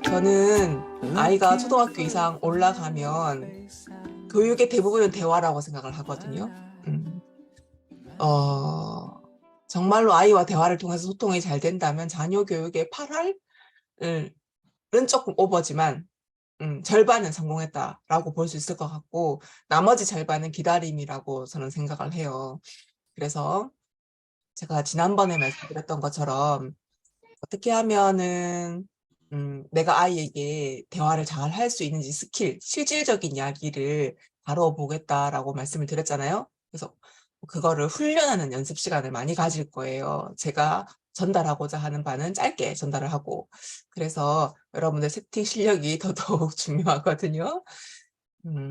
저는 아이가 초등학교 이상 올라가면 교육의 대부분은 대화라고 생각을 하거든요. 정말로 아이와 대화를 통해서 소통이 잘 된다면 자녀 교육의 8할은 조금 오버지만 절반은 성공했다라고 볼 수 있을 것 같고, 나머지 절반은 기다림이라고 저는 생각을 해요. 그래서 제가 지난번에 말씀드렸던 것처럼 어떻게 하면은 내가 아이에게 대화를 잘 할 수 있는지 스킬, 실질적인 이야기를 다뤄보겠다라고 말씀을 드렸잖아요. 그래서 그거를 훈련하는 연습 시간을 많이 가질 거예요. 제가 전달하고자 하는 바는 짧게 전달을 하고. 그래서 여러분들 세팅 실력이 더더욱 중요하거든요.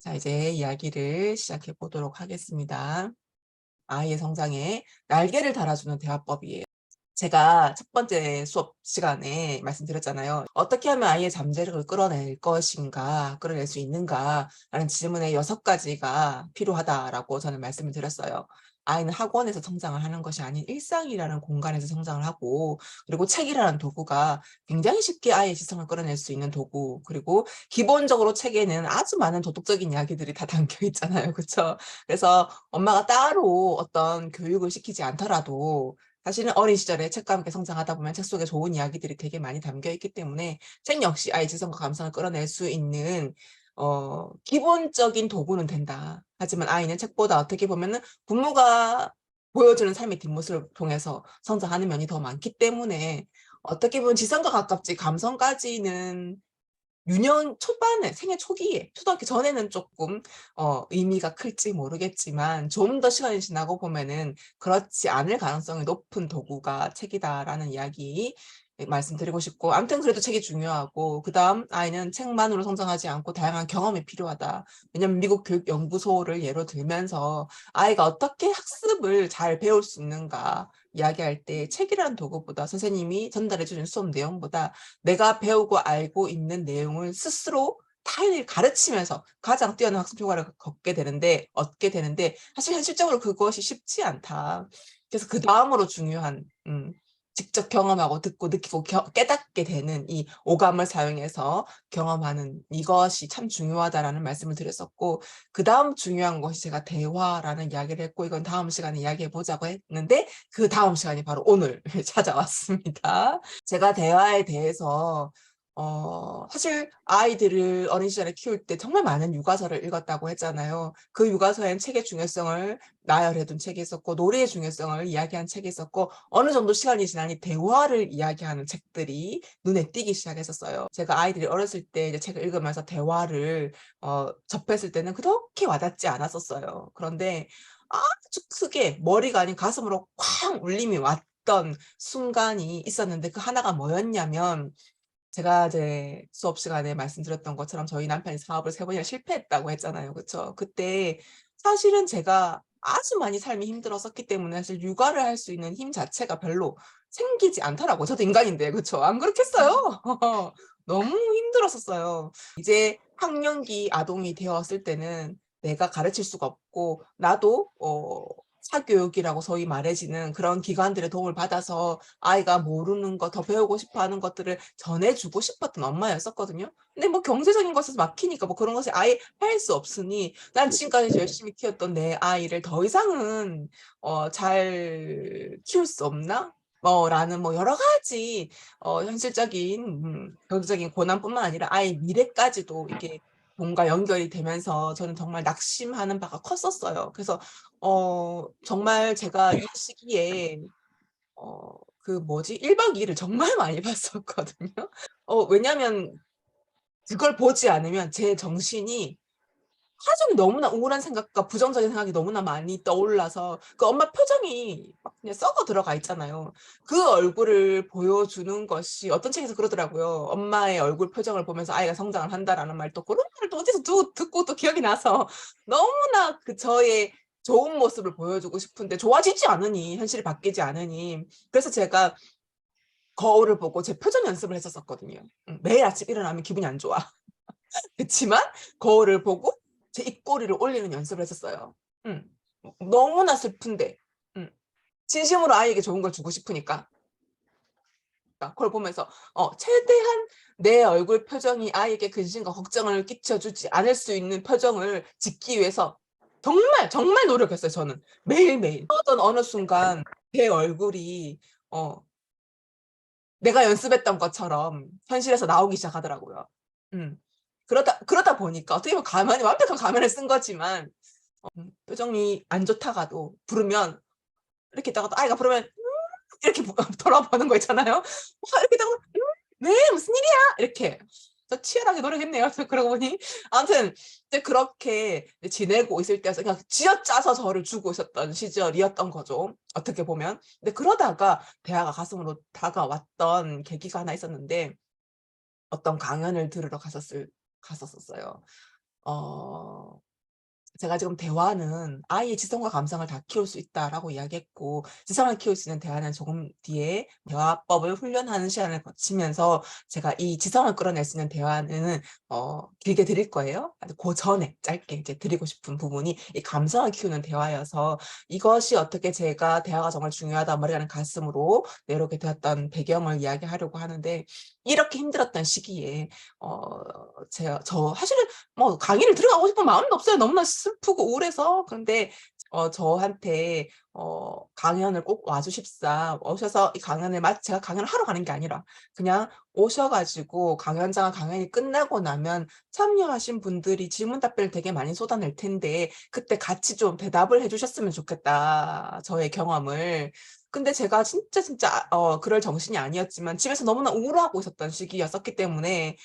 자, 이제 이야기를 시작해 보도록 하겠습니다. 아이의 성장에 날개를 달아주는 대화법이에요. 제가 첫 번째 수업 시간에 말씀드렸잖아요. 어떻게 하면 아이의 잠재력을 끌어낼 것인가, 끌어낼 수 있는가 라는 질문에 6가지가 필요하다라고 저는 말씀을 드렸어요. 아이는 학원에서 성장을 하는 것이 아닌 일상이라는 공간에서 성장을 하고, 그리고 책이라는 도구가 굉장히 쉽게 아이의 시선을 끌어낼 수 있는 도구, 그리고 기본적으로 책에는 아주 많은 도덕적인 이야기들이 다 담겨 있잖아요. 그렇죠? 그래서 엄마가 따로 어떤 교육을 시키지 않더라도 사실은 어린 시절에 책과 함께 성장하다 보면 책 속에 좋은 이야기들이 되게 많이 담겨 있기 때문에 책 역시 아이의 지성과 감성을 끌어낼 수 있는 기본적인 도구는 된다. 하지만 아이는 책보다 어떻게 보면은 부모가 보여주는 삶의 뒷모습을 통해서 성장하는 면이 더 많기 때문에 어떻게 보면 지성과 가깝지 감성까지는 유년 초반에, 생애 초기에, 초등학교 전에는 조금 의미가 클지 모르겠지만 좀 더 시간이 지나고 보면은 그렇지 않을 가능성이 높은 도구가 책이다라는 이야기 말씀드리고 싶고, 아무튼 그래도 책이 중요하고, 그다음 아이는 책만으로 성장하지 않고 다양한 경험이 필요하다. 왜냐면 미국 교육연구소를 예로 들면서 아이가 어떻게 학습을 잘 배울 수 있는가 이야기할 때 책이라는 도구보다, 선생님이 전달해주는 수업 내용보다 내가 배우고 알고 있는 내용을 스스로 타인을 가르치면서 가장 뛰어난 학습 효과를 얻게 되는데 사실 현실적으로 그것이 쉽지 않다. 그래서 그 다음으로 중요한 직접 경험하고 듣고 느끼고 깨닫게 되는 이 오감을 사용해서 경험하는 이것이 참 중요하다라는 말씀을 드렸었고, 그 다음 중요한 것이 제가 대화라는 이야기를 했고, 이건 다음 시간에 이야기해 보자고 했는데 그 다음 시간이 바로 오늘 찾아왔습니다. 제가 대화에 대해서 사실 아이들을 어린 시절에 키울 때 정말 많은 육아서를 읽었다고 했잖아요. 그 육아서엔 책의 중요성을 나열해둔 책이 있었고, 노래의 중요성을 이야기한 책이 있었고, 어느 정도 시간이 지나니 대화를 이야기하는 책들이 눈에 띄기 시작했었어요. 제가 아이들이 어렸을 때 이제 책을 읽으면서 대화를 접했을 때는 그렇게 와닿지 않았었어요. 그런데 아주 크게 머리가 아닌 가슴으로 쾅 울림이 왔던 순간이 있었는데, 그 하나가 뭐였냐면, 제가 이제 수업 시간에 말씀드렸던 것처럼 저희 남편이 사업을 3번이나 실패했다고 했잖아요. 그쵸? 그때 사실은 제가 아주 많이 삶이 힘들었었기 때문에 사실 육아를 할 수 있는 힘 자체가 별로 생기지 않더라고요. 저도 인간인데, 그쵸? 안 그렇겠어요? 너무 힘들었었어요. 이제 학령기 아동이 되었을 때는 내가 가르칠 수가 없고, 나도 사교육이라고 소위 말해지는 그런 기관들의 도움을 받아서 아이가 모르는 거, 더 배우고 싶어 하는 것들을 전해주고 싶었던 엄마였었거든요. 근데 뭐 경제적인 것에서 막히니까 뭐 그런 것을 아예 할 수 없으니, 난 지금까지 열심히 키웠던 내 아이를 더 이상은 잘 키울 수 없나? 라는 뭐 여러 가지 현실적인 경제적인 고난뿐만 아니라 아이 미래까지도 이게 뭔가 연결이 되면서 저는 정말 낙심하는 바가 컸었어요. 그래서 정말 제가 이 시기에 그 뭐지? 1박 2일을 정말 많이 봤었거든요. 왜냐면 그걸 보지 않으면 제 정신이 하루 종일 너무나 우울한 생각과 부정적인 생각이 너무나 많이 떠올라서 그 엄마 표정이 막 그냥 썩어 들어가 있잖아요. 그 얼굴을 보여주는 것이, 어떤 책에서 그러더라고요. 엄마의 얼굴 표정을 보면서 아이가 성장을 한다라는 말, 또 그런 말을 또 어디서 듣고 또 기억이 나서 너무나 그 저의 좋은 모습을 보여주고 싶은데 좋아지지 않으니, 현실이 바뀌지 않으니. 그래서 제가 거울을 보고 제 표정 연습을 했었거든요. 매일 아침 일어나면 기분이 안 좋아. 그치만 거울을 보고 제 입꼬리를 올리는 연습을 했었어요. 너무나 슬픈데 진심으로 아이에게 좋은 걸 주고 싶으니까. 그러니까 그걸 보면서 최대한 내 얼굴 표정이 아이에게 근심과 걱정을 끼쳐주지 않을 수 있는 표정을 짓기 위해서 정말, 정말 노력했어요 저는. 매일매일. 어떤 어느 순간 제 얼굴이 어 내가 연습했던 것처럼 현실에서 나오기 시작하더라고요. 음. 그러다 보니까 어떻게 보면 가만히 완벽한 가면을 쓴 거지만 표정이 안 좋다가도 부르면 이렇게 있다가도 아이가 부르면 이렇게 돌아보는 거 있잖아요. 이렇게 있다가 "왜? 무슨 일이야?" 이렇게. 저 치열하게 노력했네요. 그러고 보니. 아무튼 이제 그렇게 이제 지내고 있을 때였어요. 그러니까 쥐어짜서 저를 주고 있었던 시절이었던 거죠, 어떻게 보면. 근데 그러다가 대화가 가슴으로 다가왔던 계기가 하나 있었는데 어떤 강연을 들으러 갔었었어요. 어 제가 지금 "대화는 아이의 지성과 감성을 다 키울 수 있다."라고 이야기했고 지성을 키울 수 있는 대화는 조금 뒤에 대화법을 훈련하는 시간을 거치면서 제가 이 지성을 끌어낼 수 있는 대화는 길게 드릴 거예요. 고전에 짧게 이제 드리고 싶은 부분이 이 감성을 키우는 대화여서 이것이 어떻게 제가 대화가 정말 중요하다 머리가는 가슴으로 내려오게 되었던 배경을 이야기하려고 하는데 이렇게 힘들었던 시기에 저 사실은 뭐 강의를 들어가고 싶은 마음도 없어요. 너무나 슬프고 우울해서. 근데 저한테 강연을 꼭 와 주십사 오셔서 이 강연을 제가 강연을 하러 가는 게 아니라 그냥 오셔 가지고 강연자가 강연이 끝나고 나면 참여하신 분들이 질문 답변을 되게 많이 쏟아낼 텐데 그때 같이 좀 대답을 해 주셨으면 좋겠다, 저의 경험을. 근데 제가 진짜 그럴 정신이 아니었지만 집에서 너무나 우울하고 있었던 시기였었기 때문에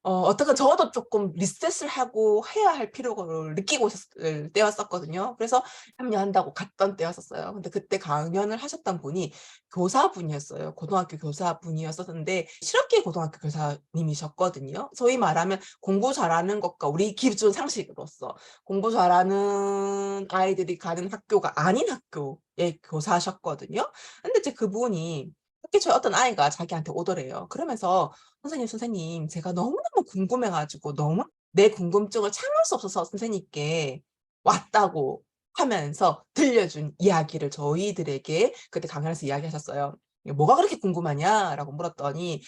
어떻게 저도 쪼끔 리셋을 하고 해야 할 필요를 느끼고 있었을 때였었거든요. 그래서 참여한다고 갔던 때였었어요. 근데 그때 강연을 하셨던 분이 교사분이었어요. 고등학교 교사분이었었는데 실업계 고등학교 교사님이셨거든요. 소위 말하면 공부 잘하는 것과 우리 기존 상식으로서 공부 잘하는 아이들이 가는 학교가 아닌 학교의 교사셨거든요. 근데 이제 그분이 특히 저희 어떤 아이가 자기한테 오더래요. 그러면서 "선생님, 선생님 제가 너무너무 궁금해 가지고 너무 내 궁금증을 참을 수 없어서 선생님께 왔다."고 하면서 들려준 이야기를 저희들에게 그때 강연에서 이야기하셨어요. "뭐가 그렇게 궁금하냐?"라고 물었더니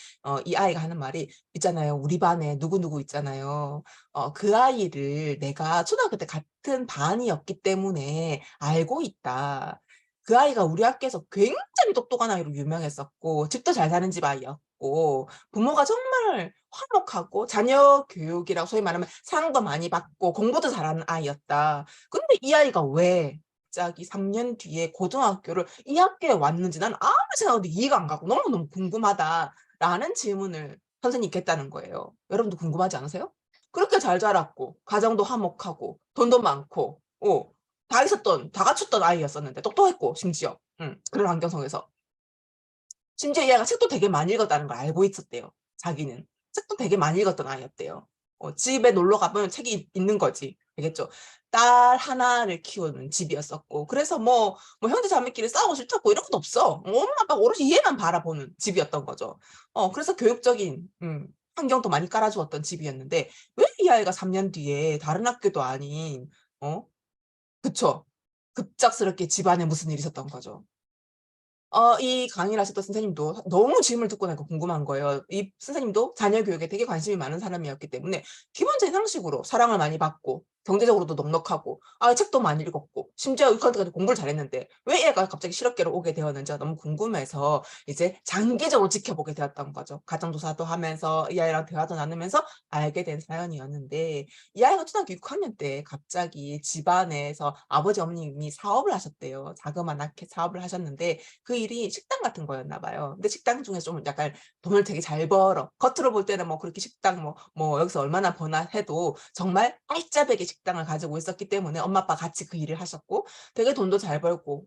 이 아이가 하는 말이 "있잖아요. 우리 반에 누구누구 있잖아요. 그 아이를 내가 초등학교 때 같은 반이었기 때문에 알고 있다. 그 아이가 우리 학교에서 굉장히 똑똑한 아이로 유명했었고 집도 잘 사는 집 아이였고 부모가 정말 화목하고 자녀 교육이라고 소위 말하면 상도 많이 받고 공부도 잘하는 아이였다. 근데 이 아이가 왜 갑자기 3년 뒤에 고등학교를 이 학교에 왔는지 나는 아무리 생각해도 이해가 안 가고 너무너무 궁금하다."라는 질문을 선생님께 했다는 거예요. 여러분도 궁금하지 않으세요? 그렇게 잘 자랐고 가정도 화목하고 돈도 많고 다 갖췄던 아이였었는데 똑똑했고 심지어. 그런 환경 속에서. 심지어 이 아이가 책도 되게 많이 읽었다는 걸 알고 있었대요, 자기는. 책도 되게 많이 읽었던 아이였대요. 집에 놀러 가면 책이 있는 거지. 알겠죠? 딸 하나를 키우는 집이었었고 그래서 뭐 형제 자매끼리 싸우고 싫다고 이런 것도 없어. 엄마 아빠가 오롯이 얘만 바라보는 집이었던 거죠. 그래서 교육적인 환경도 많이 깔아 주었던 집이었는데 왜 이 아이가 3년 뒤에 다른 학교도 아닌 어 그쵸. 급작스럽게 집안에 무슨 일이 있었던 거죠. 이 강의를 하셨던 선생님도 너무 질문을 듣고 나니까 궁금한 거예요. 이 선생님도 자녀 교육에 되게 관심이 많은 사람이었기 때문에 기본적인 상식으로 사랑을 많이 받고 경제적으로도 넉넉하고 책도 많이 읽었고 심지어 육학까지 공부를 잘했는데 왜 애가 갑자기 실업계로 오게 되었는지가 너무 궁금해서 이제 장기적으로 지켜보게 되었던 거죠. 가정조사도 하면서 이 아이랑 대화도 나누면서 알게 된 사연이었는데 이 아이가 초등학교 6 학년 때 갑자기 집안에서 아버지 어머님이 사업을 하셨대요. 자그마하게 사업을 하셨는데 그 일이 식당 같은 거였나 봐요. 근데 식당 중에서 좀 약간 돈을 되게 잘 벌어. 겉으로 볼 때는 뭐 그렇게 식당 여기서 얼마나 버나 해도 정말 알짜배기 식당을 가지고 있었기 때문에 엄마 아빠 같이 그 일을 하셨고 되게 돈도 잘 벌고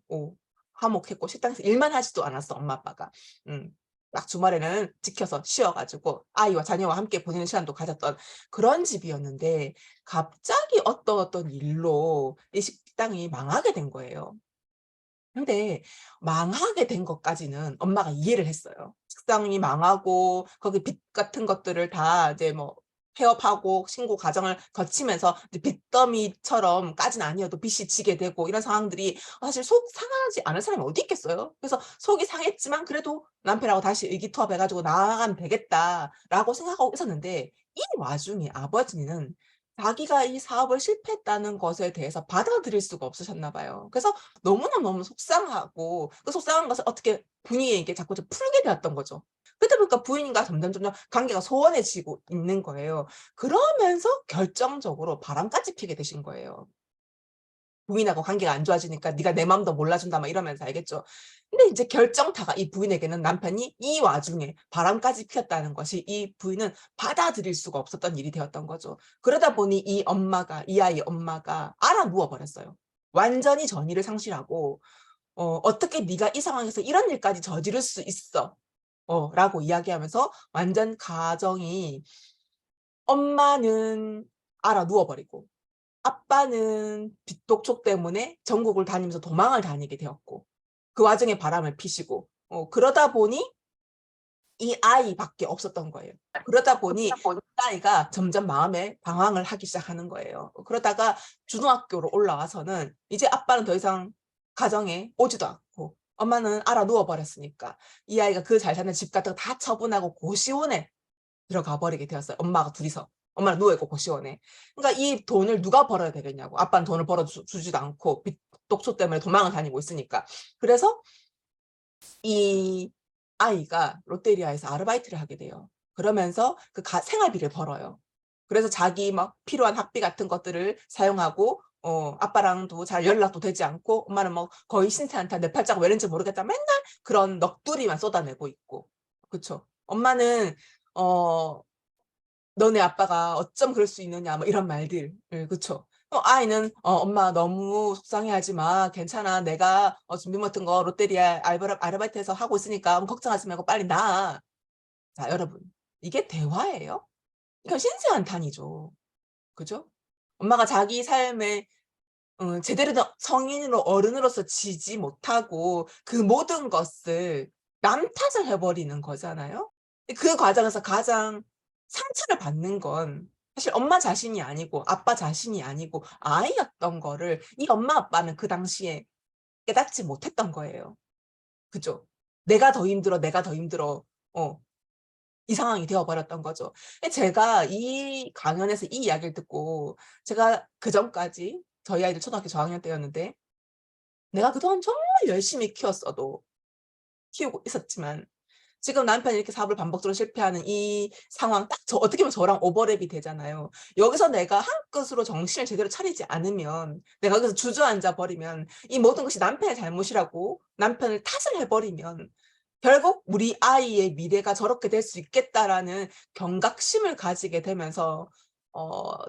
화목했고 식당에서 일만 하지도 않았어 엄마 아빠가. 음. 딱 주말에는 지켜서 쉬어 가지고 아이와 자녀와 함께 보내는 시간도 가졌던 그런 집이었는데 갑자기 어떤 일로 이 식당이 망하게 된 거예요. 근데 망하게 된 것까지는 엄마가 이해를 했어요. 식당이 망하고 거기 빚 같은 것들을 다 이제 뭐 폐업하고 신고 과정을 거치면서 이제 빚더미처럼까지는 아니어도 빚이 지게 되고 이런 상황들이 사실 속 상하지 않을 사람이 어디 있겠어요. 그래서 속이 상했지만 그래도 남편하고 다시 의기투합해 가지고 나아가면 되겠다라고 생각하고 있었는데 이 와중에 아버지는 자기가 이 사업을 실패했다는 것에 대해서 받아들일 수가 없으셨나 봐요. 그래서 너무너무 속상하고 그 속상한 것을 어떻게 분위기에 이렇게 자꾸 좀 풀게 되었던 거죠. 그러다 보니까 부인과 점점 관계가 소원해지고 있는 거예요. 그러면서 결정적으로 바람까지 피게 되신 거예요. 부인하고 관계가 안 좋아지니까 "네가 내 마음도 몰라준다." 막 이러면서 알겠죠. 근데 이제 결정타가 이 부인에게는 남편이 이 와중에 바람까지 피웠다는 것이 이 부인은 받아들일 수가 없었던 일이 되었던 거죠. 그러다 보니 이 아이의 엄마가 알아 누워 버렸어요. 완전히 전의를 상실하고 "어떻게 네가 이 상황에서 이런 일까지 저지를 수 있어." 라고 이야기하면서 완전 가정이 엄마는 알아 누워 버리고 아빠는 빚독촉 때문에 전국을 다니면서 도망을 다니게 되었고 그 와중에 바람을 피시고 그러다 보니 이 아이밖에 없었던 거예요. 그러다 보니 이 아이가 점점 마음에 방황을 하기 시작하는 거예요. 그러다가 중학교로 올라와서는 이제 아빠는 더 이상 가정에 오지도 않고 엄마는 알아 누워 버렸으니까 이 아이가 그 잘 사는 집 같은 거 다 처분하고 고시원에 들어가 버리게 되었어요. 엄마가 둘이서. 엄마는 누워 있고 고시원에. 그러니까 이 돈을 누가 벌어야 되겠냐고. 아빠는 돈을 벌어 주지도 않고 빚 독초 때문에 도망을 다니고 있으니까. 그래서 이 아이가 롯데리아에서 아르바이트를 하게 돼요. 그러면서 그 생활비를 벌어요. 그래서 자기 막 필요한 학비 같은 것들을 사용하고 아빠랑도 잘 연락도 되지 않고 엄마는 뭐 거의 신세한타 내 팔자가 왜 이런지 모르겠다 맨날 그런 넋두리만 쏟아내고 있고. 그쵸. 엄마는 어 "너네 아빠가 어쩜 그럴 수 있느냐." 뭐 이런 말들. 예 그쵸. 아이는 엄마 너무 속상해하지 마. 괜찮아. 내가 준비 같은 거 롯데리아 아르바이트해서 하고 있으니까 걱정하지 말고 빨리 나아." 자 여러분 이게 대화예요? 이건 신세한탄이죠. 그죠? 엄마가 자기 삶에 제대로 된 성인으로 어른으로서 지지 못하고 그 모든 것을 남 탓을 해 버리는 거잖아요. 그 과정에서 가장 상처를 받는 건 사실 엄마 자신이 아니고 아빠 자신이 아니고 아이였던 거를 이 엄마 아빠는 그 당시에 깨닫지 못했던 거예요. 그죠? "내가 더 힘들어, 내가 더 힘들어." 어 이 상황이 되어 버렸던 거죠. 제가 이 강연에서 이 이야기를 듣고 제가 그전까지 저희 아이들 초등학교 저학년 때였는데 내가 그동안 정말 열심히 키웠어도 키우고 있었지만 지금 남편이 이렇게 사업을 반복적으로 실패하는 이 상황 딱 어떻게 보면 저랑 오버랩이 되잖아요. 여기서 내가 한 끝으로 정신을 제대로 차리지 않으면 내가 여기서 주저앉아 버리면 이 모든 것이 남편의 잘못이라고 남편을 탓을 해 버리면 결국 '우리 아이의 미래가 저렇게 될 수 있겠다.'라는 경각심을 가지게 되면서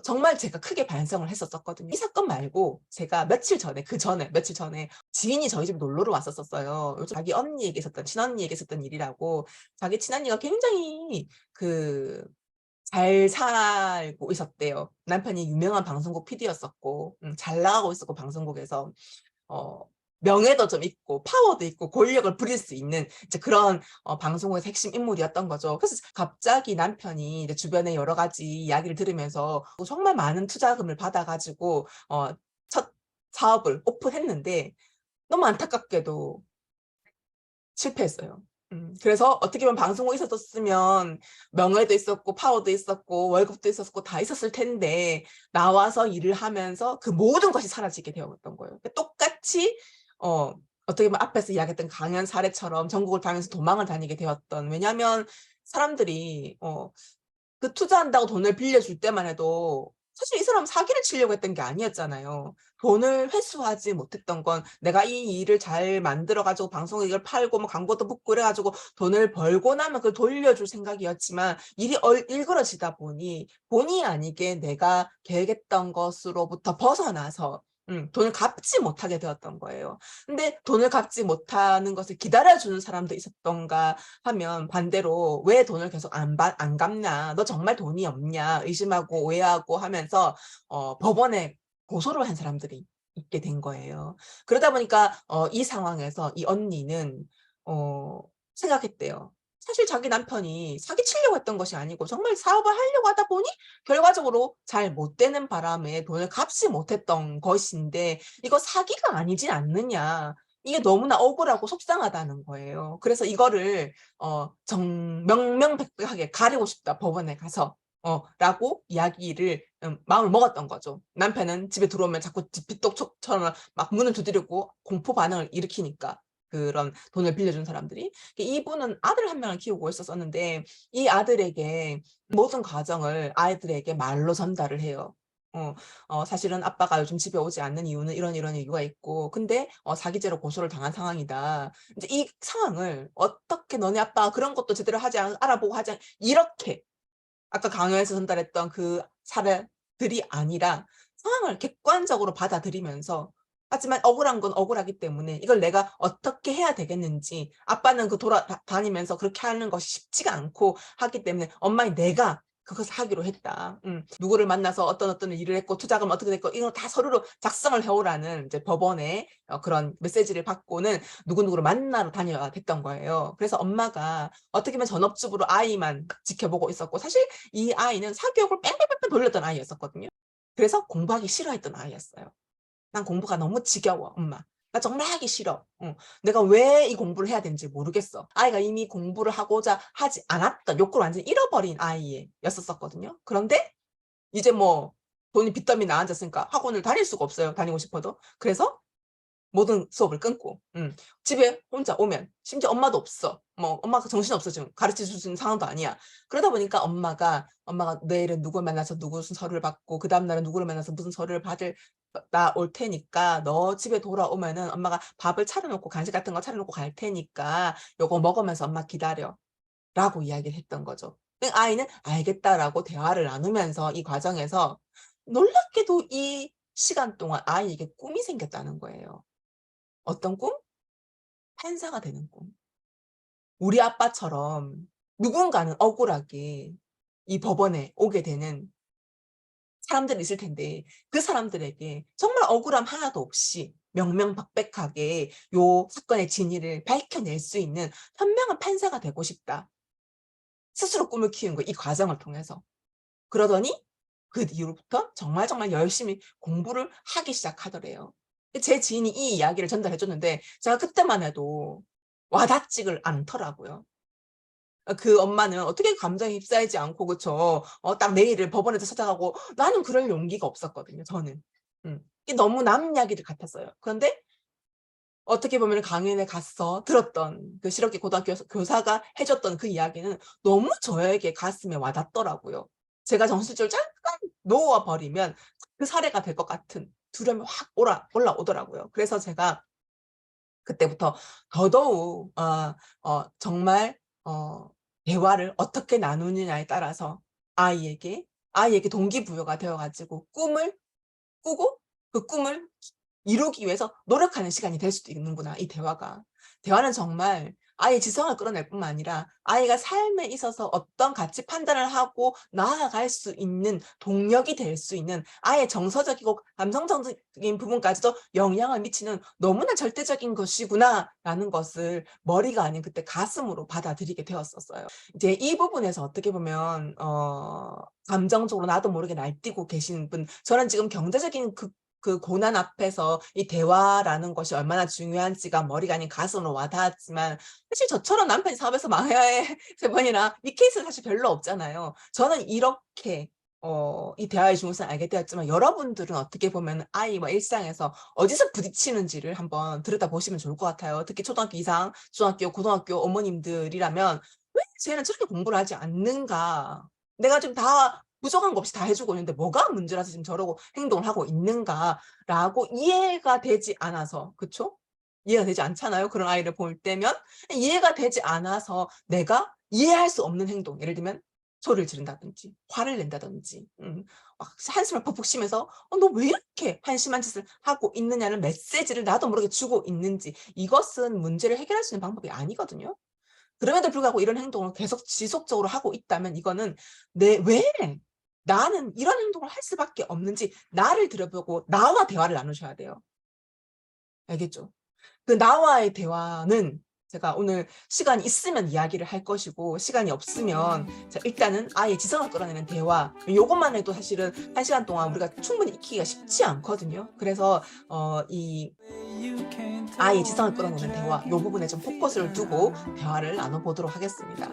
정말 제가 크게 반성을 했었거든요. 이 사건 말고 제가 며칠 전에 지인이 저희 집에 놀러를 왔었어요. 요즘 자기 언니에게 있었던 친언니에게 있었던 일이라고 자기 친언니가 굉장히 잘 살고 있었대요. 남편이 유명한 방송국 PD였었고 잘 나가고 있었고 방송국에서. 어 명예도 좀 있고 파워도 있고 권력을 부릴 수 있는 이제 그런 방송국의 핵심 인물이었던 거죠. 그래서 갑자기 남편이 이제 주변에 여러 가지 이야기를 들으면서 정말 많은 투자금을 받아 가지고 첫 사업을 오픈했는데 너무 안타깝게도 실패했어요. 그래서 어떻게 보면 방송국에 있었으면 명예도 있었고 파워도 있었고 월급도 있었고 다 있었을 텐데 나와서 일을 하면서 그 모든 것이 사라지게 되었던 거예요. 똑같이 어 어떻게 보면 앞에서 이야기했던 강연 사례처럼 전국을 다니면서 도망을 다니게 되었던 왜냐하면 사람들이 그 투자한다고 돈을 빌려줄 때만 해도 사실 이 사람은 사기를 치려고 했던 게 아니었잖아요. 돈을 회수하지 못했던 건 내가 이 일을 잘 만들어 가지고 방송에 이걸 팔고 뭐 광고도 붙고 그래 가지고 돈을 벌고 나면 그걸 돌려줄 생각이었지만 일이 일그러지다 보니 본의 아니게 내가 계획했던 것으로부터 벗어나서 돈을 갚지 못하게 되었던 거예요. 근데 돈을 갚지 못하는 것을 기다려 주는 사람도 있었던가 하면 반대로 "왜 돈을 계속 안 갚냐. 너 정말 돈이 없냐." 의심하고 오해하고 하면서 법원에 고소를 한 사람들이 있게 된 거예요. 그러다 보니까 이 상황에서 이 언니는 어 생각했대요. 사실 자기 남편이 사기치려고 했던 것이 아니고 정말 사업을 하려고 하다 보니 결과적으로 잘 못 되는 바람에 돈을 갚지 못했던 것인데 이거 사기가 아니지 않느냐. 이게 너무나 억울하고 속상하다는 거예요. 그래서 이거를 정 명명백백하게 가리고 싶다 법원에 가서. 라고 이야기를 마음을 먹었던 거죠. 남편은 집에 들어오면 자꾸 빗독촉처럼 막 문을 두드리고 공포 반응을 일으키니까. 그런 돈을 빌려준 사람들이. 이분은 아들 한 명을 키우고 있었었는데 이 아들에게 모든 과정을 아이들에게 말로 전달을 해요. 어 사실은 "아빠가 요즘 집에 오지 않는 이유는 이런 이유가 있고 근데 사기죄로 고소를 당한 상황이다." 인제 이 상황을 어떻게 "너네 아빠가 그런 것도 제대로 하지 않 알아보고 하지 않" 이렇게 아까 강요해서 전달했던 그 사례들이 아니라 상황을 객관적으로 받아들이면서 하지만 억울한 건 억울하기 때문에 이걸 내가 어떻게 해야 되겠는지 아빠는 그 돌아다니면서 그렇게 하는 것이 쉽지가 않고 하기 때문에 "엄마인 내가 그것을 하기로 했다. 누구를 만나서 어떤 일을 했고 투자금 어떻게 됐고 이거 다 서류로 작성을 해 오라."는 이제 법원의 그런 메시지를 받고는 누구누구를 만나러 다녀야 됐던 거예요. 그래서 엄마가 어떻게 보면 전업주부로 아이만 지켜보고 있었고 사실 이 아이는 사교육을 뺑뺑뺑뺑 돌렸던 아이였었거든요. 그래서 공부하기 싫어했던 아이였어요. "난 공부가 너무 지겨워 엄마. 나 정말 하기 싫어. 내가 왜 이 공부를 해야 되는지 모르겠어." 아이가 이미 공부를 하고자 하지 않았던 욕구를 완전히 잃어버린 아이였었거든요. 그런데 이제 뭐 돈이 빚더미 나앉았으니까 학원을 다닐 수가 없어요, 다니고 싶어도. 그래서 모든 수업을 끊고 집에 혼자 오면 심지어 엄마도 없어. 뭐 엄마가 정신없어 지금. 가르쳐 줄 수 있는 상황도 아니야. 그러다 보니까 엄마가 "내일은 누굴 만나서 누구 무슨 서류를 받고 그다음 날은 누구를 만나서 무슨 서류를 받을 나 올 테니까 너 집에 돌아오면은 엄마가 밥을 차려 놓고 간식 같은 거 차려 놓고 갈 테니까 요거 먹으면서 엄마 기다려."라고 이야기를 했던 거죠. 그 아이는 "알겠다."라고 대화를 나누면서 이 과정에서 놀랍게도 이 시간 동안 아이에게 꿈이 생겼다는 거예요. 어떤 꿈? 판사가 되는 꿈. 우리 아빠처럼 누군가는 억울하게 이 법원에 오게 되는 사람들이 있을 텐데 그 사람들에게 정말 억울함 하나도 없이 명명백백하게 요 사건의 진위를 밝혀낼 수 있는 현명한 판사가 되고 싶다. 스스로 꿈을 키운 거예요, 이 과정을 통해서. 그러더니 그 이후로부터 정말 열심히 공부를 하기 시작하더래요. 제 지인이 이 이야기를 전달해 줬는데 제가 그때만 해도 와닿지를 않더라고요. 그 엄마는 어떻게 감정에 휩싸이지 않고 그쵸. 딱 내일을 법원에서 찾아가고 나는 그럴 용기가 없었거든요 저는. 이게 너무 남 이야기들 같았어요. 그런데 어떻게 보면은 강연에 가서 들었던 그 실업계 고등학교 교사가 해 줬던 그 이야기는 너무 저에게 가슴에 와 닿더라고요. 제가 정신줄을 잠깐 놓아 버리면 그 사례가 될 것 같은 두려움이 확 올라오더라고요. 그래서 제가 그때부터 더더욱 정말 어 대화를 어떻게 나누느냐에 따라서 아이에게 동기부여가 되어 가지고 꿈을 꾸고 그 꿈을 이루기 위해서 노력하는 시간이 될 수도 있는구나, 이 대화가. 대화는 정말 아이의 지성을 끌어낼 뿐만 아니라 아이가 삶에 있어서 어떤 가치 판단을 하고 나아갈 수 있는 동력이 될 수 있는 아이의 정서적이고 감성적인 부분까지도 영향을 미치는 '너무나 절대적인 것이구나.'라는 것을 머리가 아닌 그때 가슴으로 받아들이게 되었었어요. 이제 이 부분에서 어떻게 보면 감정적으로 나도 모르게 날뛰고 계신 분 저는 지금 경제적인 그 고난 앞에서 이 대화라는 것이 얼마나 중요한지가 머리가 아닌 가슴으로 와 닿았지만 사실 저처럼 남편이 사업에서 망해 3 번이나 이 케이스는 사실 별로 없잖아요. 저는 이렇게 이 대화의 중요성을 알게 되었지만 여러분들은 어떻게 보면 아이와 일상에서 어디서 부딪히는지를 한번 들여다보시면 좋을 것 같아요. 특히 초등학교 이상 중학교, 고등학교 어머님들이라면 '왜 쟤는 저렇게 공부를 하지 않는가? 내가 지금 다 부족한 거 없이 다 해 주고 있는데 뭐가 문제라서 지금 저러고 행동을 하고 있는가?'라고 이해가 되지 않아서 그쵸? 이해가 되지 않잖아요, 그런 아이를 볼 때면. 이해가 되지 않아서 내가 이해할 수 없는 행동 예를 들면 소리를 지른다든지 화를 낸다든지 막 한숨을 푹푹 쉬면서 너 왜 이렇게 한심한 짓을 하고 있느냐.'는 메시지를 나도 모르게 주고 있는지 이것은 문제를 해결할 수 있는 방법이 아니거든요. 그럼에도 불구하고 이런 행동을 계속 지속적으로 하고 있다면 이거는 내 왜 나는 이런 행동을 할 수밖에 없는지 나를 들여다보고 나와 대화를 나누셔야 돼요. 알겠죠? 그 나와의 대화는 제가 오늘 시간이 있으면 이야기를 할 것이고 시간이 없으면 일단은 아이의 지성을 끌어내는 대화 요것만 해도 사실은 1시간 동안 우리가 충분히 익히기가 쉽지 않거든요. 그래서 이 아이의 지성을 끌어내는 대화 요 부분에 좀 포커스를 두고 대화를 나눠보도록 하겠습니다.